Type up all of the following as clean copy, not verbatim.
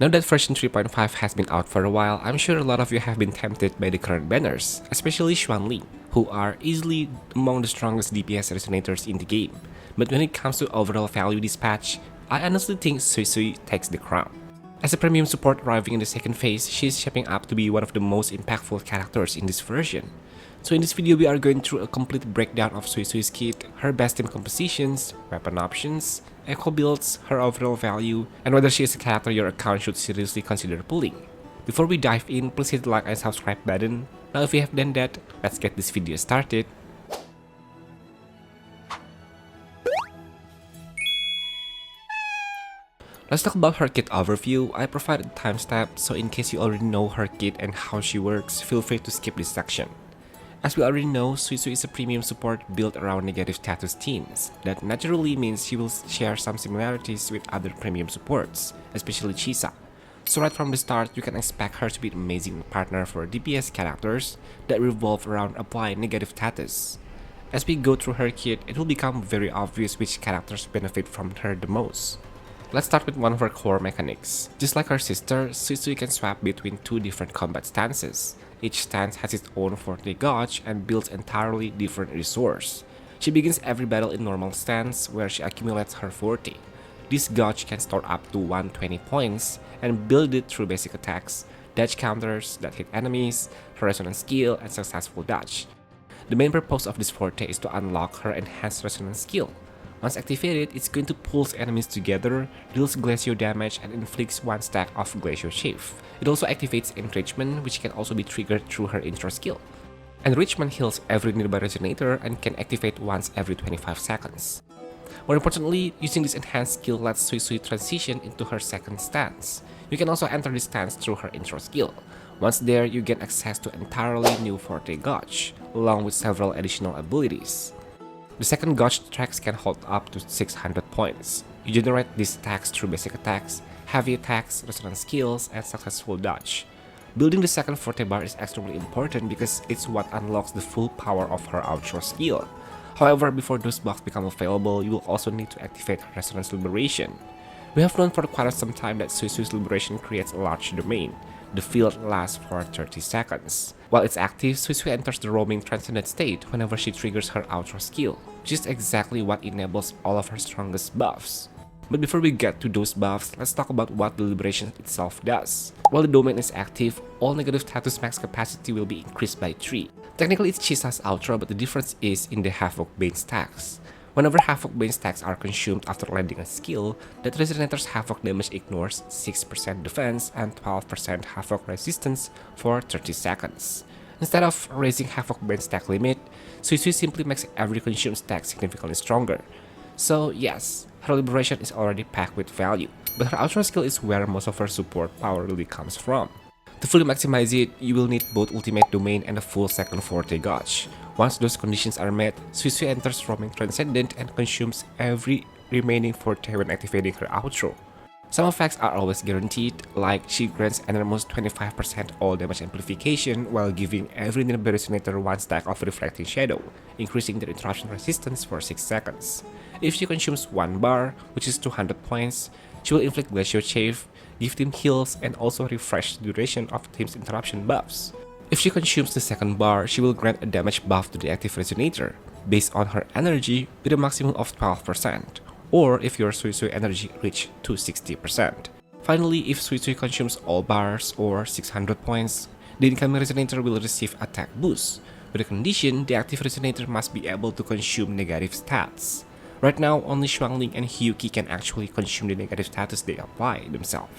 Now that version 3.5 has been out for a while, I'm sure a lot of you have been tempted by the current banners, especially Xuanli, who are easily among the strongest DPS resonators in the game. But when it comes to overall value dispatch, I honestly think Suisui takes the crown. As a premium support arriving in the second phase, she is shaping up to be one of the most impactful characters in this version. So in this video, we are going through a complete breakdown of Suisui's kit, her best team compositions, weapon options, echo builds, her overall value, and whether she is a character your account should seriously consider pulling. Before we dive in, please hit the like and subscribe button. Now if you have done that, let's get this video started. Let's talk about her kit overview. I provided a timestamp, so in case you already know her kit and how she works, feel free to skip this section. As we already know, Suisui is a premium support built around negative status teams. That naturally means she will share some similarities with other premium supports, especially Chisa. So right from the start, you can expect her to be an amazing partner for DPS characters that revolve around applying negative status. As we go through her kit, it will become very obvious which characters benefit from her the most. Let's start with one of her core mechanics. Just like her sister, Suisui can swap between two different combat stances. Each stance has its own forte gauge and builds entirely different resource. She begins every battle in normal stance where she accumulates her forte. This gauge can store up to 120 points and build it through basic attacks, dodge counters that hit enemies, her resonance skill, and successful dodge. The main purpose of this forte is to unlock her enhanced resonance skill. Once activated, it's going to pulse enemies together, deals glacio damage, and inflicts one stack of glacio shift. It also activates enrichment, which can also be triggered through her intro skill. Enrichment heals every nearby resonator and can activate once every 25 seconds. More importantly, using this enhanced skill lets Suisui transition into her second stance. You can also enter this stance through her intro skill. Once there, you gain access to entirely new forte gauge, along with several additional abilities. The second gauge tracks can hold up to 600 points. You generate these stacks through basic attacks, heavy attacks, resonance skills, and successful dodge. Building the second forte bar is extremely important because it's what unlocks the full power of her outro skill. However, before those buffs become available, you will also need to activate her resonance liberation. We have known for quite some time that Suisui's liberation creates a large domain. The field lasts for 30 seconds. While it's active, Suisui enters the roaming transcendent state whenever she triggers her outro skill, which is exactly what enables all of her strongest buffs. But before we get to those buffs, let's talk about what the liberation itself does. While the domain is active, all negative status max capacity will be increased by 3. Technically it's Chisa's outro, but the difference is in the Havoc Bane stacks. Whenever Havoc Bane stacks are consumed after landing a skill, that resonator's Havoc damage ignores 6% defense and 12% Havoc resistance for 30 seconds. Instead of raising Havoc Bane stack limit, Suisui simply makes every consumed stack significantly stronger. So yes, her liberation is already packed with value, but her outro skill is where most of her support power really comes from. To fully maximize it, you will need both Ultimate Domain and a full second forte gauge. Once those conditions are met, Suisui enters Roaming Transcendent and consumes every remaining forte when activating her outro. Some effects are always guaranteed, like she grants enormous 25% all damage amplification while giving every nearby resonator one stack of Reflecting Shadow, increasing their interruption resistance for 6 seconds. If she consumes 1 bar, which is 200 points, she will inflict Glacio Chafe, give team heals, and also refresh the duration of team's interruption buffs. If she consumes the second bar, she will grant a damage buff to the active resonator, based on her energy with a maximum of 12%, or if your Suisui energy reach to 60%. Finally, if Suisui consumes all bars or 600 points, the incoming resonator will receive attack boost, with a condition the active resonator must be able to consume negative stats. Right now, only Xuanling and Hyuki can actually consume the negative status they apply themselves.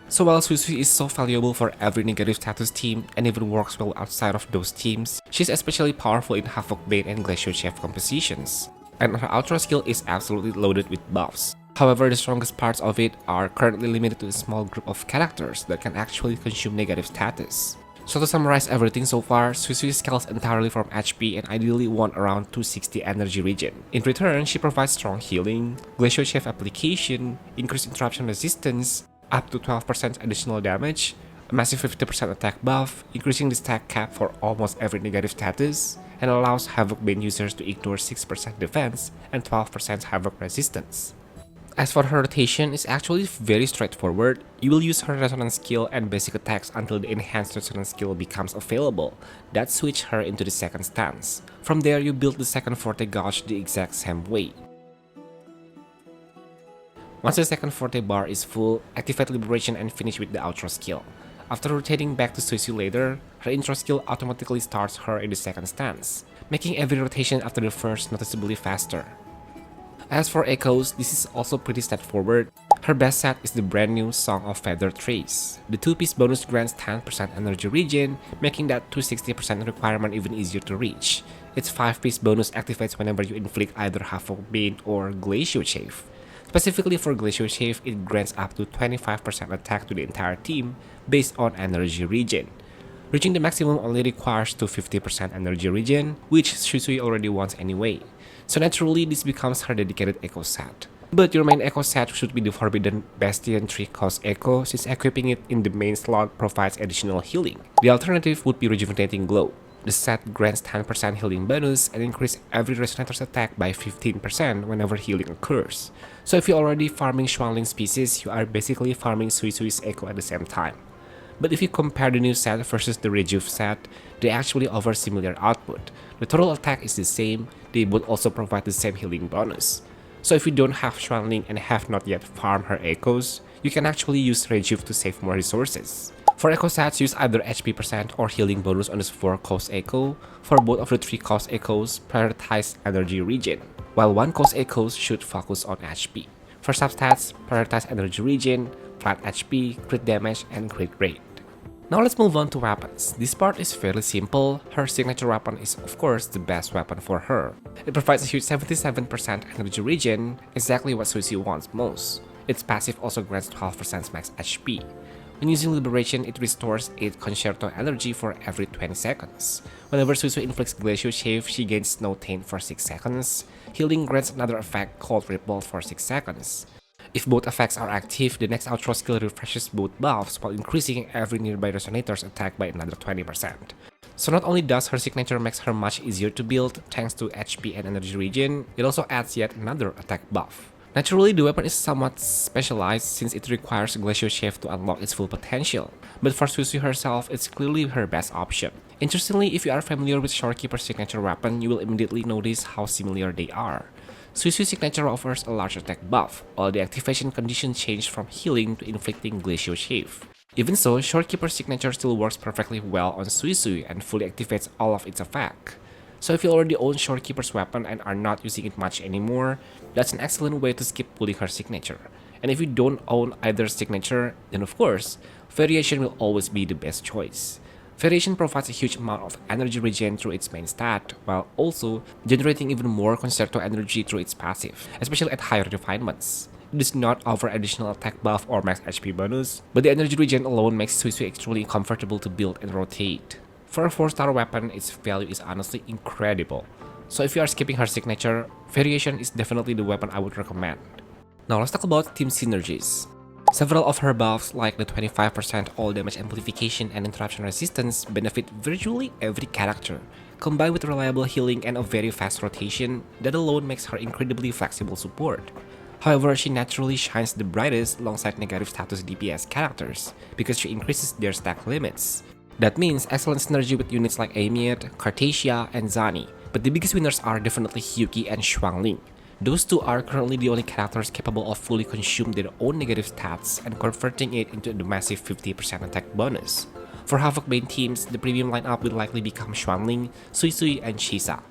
So while Suisui is so valuable for every negative status team and even works well outside of those teams, she's especially powerful in Havoc Bane and Glacio Chef compositions. And her outro skill is absolutely loaded with buffs. However, the strongest parts of it are currently limited to a small group of characters that can actually consume negative status. So to summarize everything so far, Suisui scales entirely from HP and ideally want around 260 energy regen. In return, she provides strong healing, Glacio Chef application, increased interruption resistance, up to 12% additional damage, a massive 50% attack buff, increasing the stack cap for almost every negative status, and allows Havoc Bane users to ignore 6% defense and 12% Havoc resistance. As for her rotation, it's actually very straightforward. You will use her resonance skill and basic attacks until the enhanced resonance skill becomes available. That switch her into the second stance. From there, you build the second forte gauge the exact same way. Once the second forte bar is full, activate Liberation and finish with the outro skill. After rotating back to Suisui later, her intro skill automatically starts her in the second stance, making every rotation after the first noticeably faster. As for echoes, this is also pretty straightforward. Her best set is the brand new Song of Feather Trace. The 2-piece bonus grants 10% energy regen, making that 260% requirement even easier to reach. Its 5-piece bonus activates whenever you inflict either Havoc Bane or Glacial Shave. Specifically for Glacial Shave, it grants up to 25% attack to the entire team based on energy regen. Reaching the maximum only requires 250% energy regen, which Suisui already wants anyway. So naturally, this becomes her dedicated echo set. But your main echo set should be the Forbidden Bastion 3-cost echo, since equipping it in the main slot provides additional healing. The alternative would be Rejuvenating Glow. The set grants 10% healing bonus and increases every Resonator's attack by 15% whenever healing occurs. So if you're already farming Schwanling species, you are basically farming Suisui's echo at the same time. But if you compare the new set versus the Rejuve set, they actually offer similar output. The total attack is the same, they both also provide the same healing bonus. So if you don't have Schwanling and have not yet farmed her echoes, you can actually use Rejuve to save more resources. For echo sets, use either HP percent or healing bonus on this 4-cost echo. For both of the 3-cost echoes, prioritize energy regen, while 1-cost echoes should focus on HP. For substats, prioritize energy regen, flat HP, crit damage, and crit rate. Now let's move on to weapons. This part is fairly simple. Her signature weapon is of course the best weapon for her. It provides a huge 77% energy regen, exactly what Suisui wants most. Its passive also grants 12% max HP. When using Liberation, it restores 8 Concerto energy for every 20 seconds. Whenever Suisui inflicts Glacial Shave, she gains Snow Taint for 6 seconds. Healing grants another effect called Ripple for 6 seconds. If both effects are active, the next outro skill refreshes both buffs while increasing every nearby Resonator's attack by another 20%. So not only does her signature makes her much easier to build thanks to HP and energy regen, it also adds yet another attack buff. Naturally, the weapon is somewhat specialized since it requires Glacial Shave to unlock its full potential, but for Suisui herself, it's clearly her best option. Interestingly, if you are familiar with Shorekeeper's signature weapon, you will immediately notice how similar they are. Suisui's signature offers a large attack buff, while the activation condition changed from healing to inflicting Glacial Shave. Even so, Shorekeeper's signature still works perfectly well on Suisui and fully activates all of its effect. So if you already own Shorekeeper's weapon and are not using it much anymore, that's an excellent way to skip pulling her signature. And if you don't own either signature, then of course, Variation will always be the best choice. Variation provides a huge amount of energy regen through its main stat, while also generating even more Concerto energy through its passive, especially at higher refinements. It does not offer additional attack buff or max HP bonus, but the energy regen alone makes Suisui extremely comfortable to build and rotate. For a 4-star weapon, its value is honestly incredible. So if you are skipping her signature, Variation is definitely the weapon I would recommend. Now let's talk about team synergies. Several of her buffs, like the 25% all damage amplification and interruption resistance, benefit virtually every character. Combined with reliable healing and a very fast rotation, that alone makes her incredibly flexible support. However, she naturally shines the brightest alongside negative status DPS characters, because she increases their stack limits. That means excellent synergy with units like Amiet, Cartasia, and Zani, but the biggest winners are definitely Hyuki and Schwanling. Those two are currently the only characters capable of fully consuming their own negative stats and converting it into the massive 50% attack bonus. For Havoc Bane teams, the premium lineup will likely become Schwanling, Suisui, and Chisa.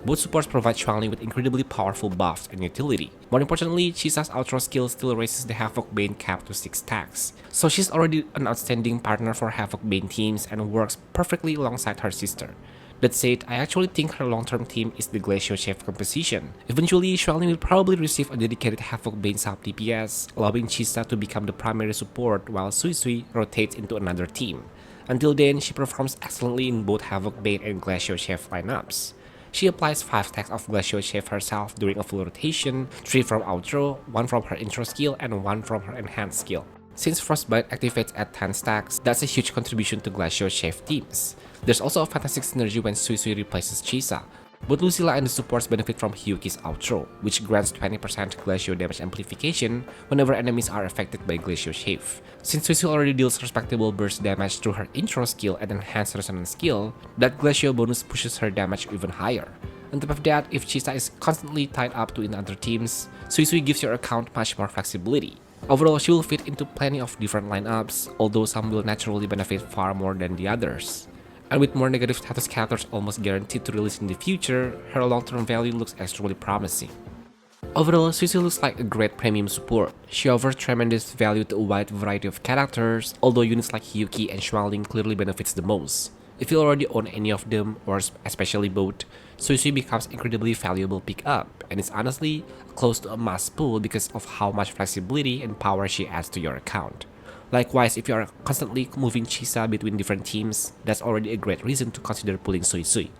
Both supports provide Schwanling with incredibly powerful buffs and utility. More importantly, Chisa's outro skill still raises the Havoc Bane cap to 6 stacks, so she's already an outstanding partner for Havoc Bane teams and works perfectly alongside her sister. That said, I actually think her long-term team is the Glacial Shave composition. Eventually, Schwanling will probably receive a dedicated Havoc Bane sub DPS, allowing Chisa to become the primary support while Suisui rotates into another team. Until then, she performs excellently in both Havoc Bane and Glacial Shave lineups. She applies 5 stacks of Glacial Shave herself during a full rotation, 3 from outro, 1 from her intro skill, and 1 from her enhanced skill. Since Frostbite activates at 10 stacks, that's a huge contribution to Glacial Shave teams. There's also a fantastic synergy when Suisui replaces Chisa. Both Lucilla and the supports benefit from Hyuki's outro, which grants 20% Glacio damage amplification whenever enemies are affected by Glacio Shave. Since Suisui already deals respectable burst damage through her intro skill and enhanced resonance skill, that Glacio bonus pushes her damage even higher. On top of that, if Chisa is constantly tied up to in other teams, Suisui gives your account much more flexibility. Overall, she will fit into plenty of different lineups, although some will naturally benefit far more than the others. And with more negative status characters almost guaranteed to release in the future, her long-term value looks extremely promising. Overall, Suisui looks like a great premium support. She offers tremendous value to a wide variety of characters, although units like Hyuki and Xuanling clearly benefits the most. If you already own any of them, or especially both, Suisui becomes incredibly valuable pickup, and is honestly close to a must pull because of how much flexibility and power she adds to your account. Likewise, if you are constantly moving Chisa between different teams, that's already a great reason to consider pulling Suisui.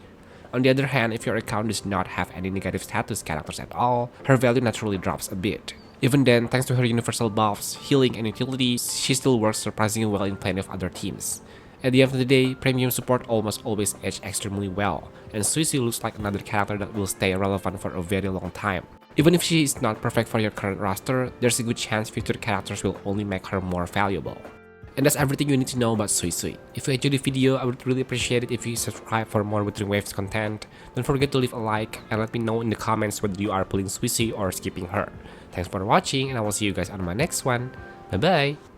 On the other hand, if your account does not have any negative status characters at all, her value naturally drops a bit. Even then, thanks to her universal buffs, healing, and utility, she still works surprisingly well in plenty of other teams. At the end of the day, premium support almost always age extremely well, and Suisui looks like another character that will stay relevant for a very long time. Even if she is not perfect for your current roster, there's a good chance future characters will only make her more valuable. And that's everything you need to know about Suisui. If you enjoyed the video, I would really appreciate it if you subscribe for more Wuthering Waves content. Don't forget to leave a like and let me know in the comments whether you are pulling Suisui or skipping her. Thanks for watching, and I will see you guys on my next one. Bye bye!